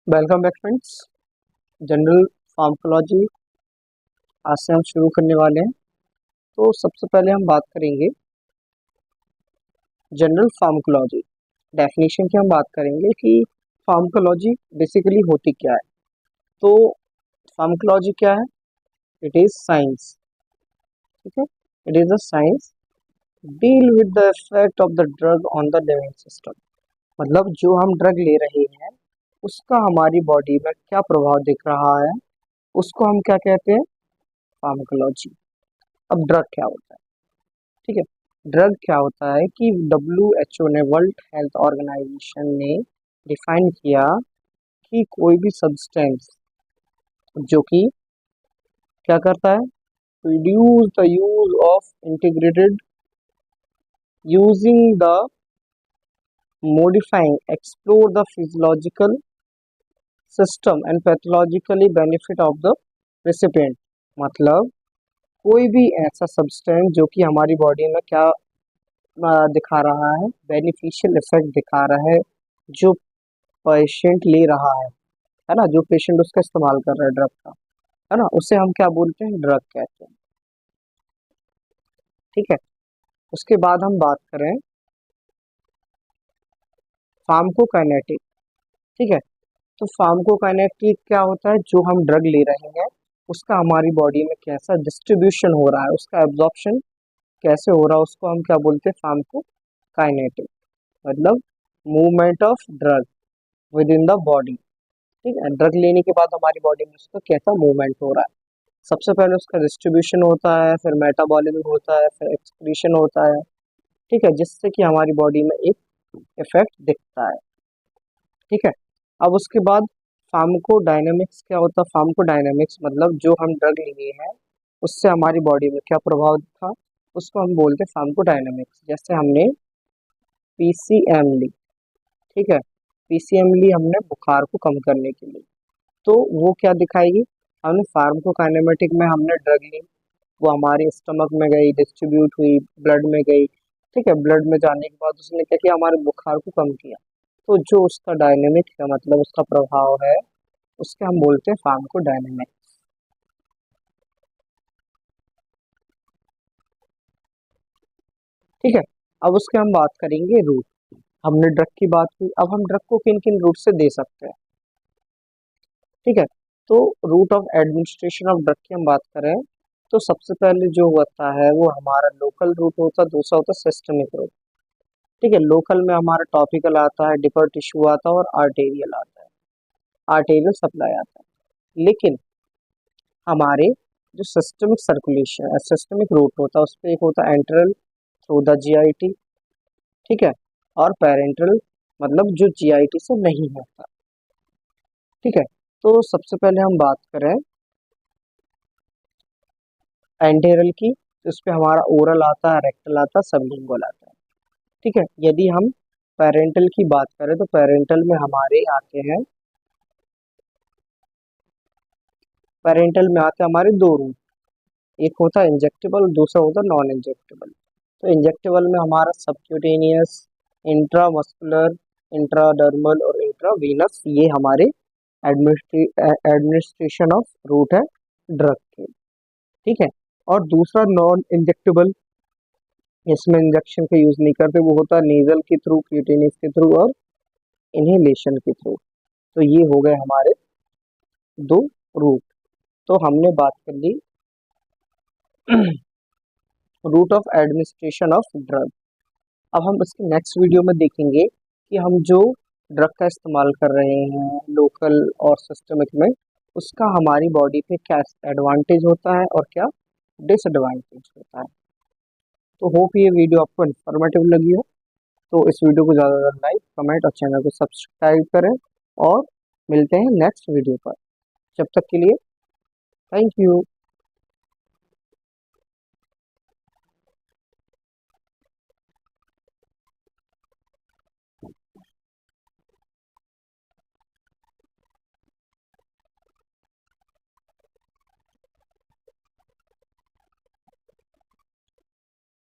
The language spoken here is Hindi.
Welcome back friends. General pharmacology आज से हम शुरू करने वाले हैं। तो सबसे पहले हम बात करेंगे जनरल फार्माकोलॉजी। डेफिनेशन की हम बात करेंगे कि फार्माकोलॉजी बेसिकली होती क्या है। तो फार्माकोलॉजी क्या है? It is science. ठीक है, it is a science deal with the effect of the drug on the living system. मतलब जो हम ड्रग ले रहे हैं उसका हमारी बॉडी में क्या प्रभाव दिख रहा है, उसको हम क्या कहते हैं? फार्माकोलॉजी। अब ड्रग क्या होता है? ठीक है, ड्रग क्या होता है कि WHO ने, वर्ल्ड हेल्थ ऑर्गेनाइजेशन ने डिफाइन किया कि कोई भी सब्सटेंस जो कि क्या करता है, reduce the use of integrated using the modifying explore the physiological system and pathologically benefit of the recipient. मतलब कोई भी ऐसा सब्सटेंस जो कि हमारी बॉडी में क्या दिखा रहा है, बेनिफिशियल इफेक्ट दिखा रहा है, जो पेशेंट ले रहा है ना, जो पेशेंट उसका इस्तेमाल कर रहा है ड्रग का, है ना, उसे हम क्या बोलते हैं? ड्रग कहते हैं। ठीक है, उसके बाद हम बात करें फार्माकोकाइनेटिक। ठीक है, तो फार्माकोकाइनेटिक क्या होता है? जो हम ड्रग ले रहे हैं उसका हमारी बॉडी में कैसा डिस्ट्रीब्यूशन हो रहा है, उसका एब्जॉर्प्शन कैसे हो रहा है, उसको हम क्या बोलते हैं? फार्माकोकाइनेटिक। मतलब movement of drug with in the body. ठीक है, ड्रग लेने के बाद हमारी बॉडी में उसका कैसा मूवमेंट हो रहा है। सबसे पहले उसका डिस्ट्रीब्यूशन होता है, फिर मेटाबॉलिज्म होता है, फिर एक्सक्रीशन होता है। ठीक है, जिससे कि हमारी बॉडी में एक इफेक्ट दिखता है। ठीक है, अब उसके बाद फार्माकोडायनामिक्स क्या होता है? फार्माकोडायनामिक्स मतलब जो हम ड्रग लिए हैं उससे हमारी बॉडी में क्या प्रभाव था, उसको हम बोलते हैं फार्माकोडायनामिक्स। जैसे हमने पीसीएम ली। ठीक है, पीसीएम ली हमने बुखार को कम करने के लिए, तो वो क्या दिखाएगी? हमने फार्माकोकाइनेमेटिक में हमने ड्रग ली, वो हमारे स्टमक में गई, डिस्ट्रीब्यूट हुई, ब्लड में गई। ठीक है, ब्लड में जाने के बाद उसने क्या किया? हमारे बुखार को कम किया। तो जो उसका डायनेमिक है, मतलब उसका प्रभाव है, उसके हम बोलते हैं फार्माकोडायनेमिक। ठीक है, अब उसके हम बात करेंगे रूट। हमने ड्रग की बात की, अब हम ड्रग को किन किन रूट से दे सकते हैं। ठीक है, तो route of administration of drug की हम बात करें तो सबसे पहले जो होता है वो हमारा लोकल रूट होता है, दूसरा होता है सिस्टमिक रूट। ठीक है, लोकल में हमारा टॉपिकल आता है, डिपर टिश्यू आता है और आर्टेरियल आता है, आर्टेरियल सप्लाई आता है। लेकिन हमारे जो सिस्टमिक सर्कुलेशन, सिस्टमिक रूट होता है, उस पर एक होता है एंट्रल थ्रू द जीआईटी। ठीक है, और पेरेंट्रल मतलब जो जीआईटी से नहीं होता। ठीक है, तो सबसे पहले हम बात करें एंटेरल की, तो उस पर हमारा ओरल आता है, रेक्टल आता है, सबलिंगुअल आता है। ठीक है, यदि हम पेरेंटल की बात करें तो पेरेंटल में हमारे आते हैं, पेरेंटल में आते हैं हमारे दो रूट, एक होता है इंजेक्टेबल, दूसरा होता है नॉन इंजेक्टेबल। तो इंजेक्टेबल में हमारा सबक्यूटेनियस, इंट्रामस्कुलर, इंट्राडर्मल और इंट्रावीनस, ये हमारे एडमिनिस्ट्रेशन ऑफ रूट है ड्रग के। ठीक है, और दूसरा नॉन इंजेक्टेबल, इसमें इंजेक्शन का यूज नहीं करते, वो होता है नेजल के थ्रू, क्यूटेनियस के थ्रू और इनहेलेशन के थ्रू। तो ये हो गए हमारे दो रूट। तो हमने बात कर ली route of administration of drug. अब हम इसके नेक्स्ट वीडियो में देखेंगे कि हम जो ड्रग का इस्तेमाल कर रहे हैं लोकल और सिस्टमिक में, उसका हमारी बॉडी पे क्या एडवांटेज होता है और क्या डिसएडवांटेज होता है। तो होप ये वीडियो आपको इन्फॉर्मेटिव लगी हो। तो इस वीडियो को ज़्यादा से ज़्यादा लाइक, कमेंट और चैनल को सब्सक्राइब करें, और मिलते हैं नेक्स्ट वीडियो पर। जब तक के लिए थैंक यू।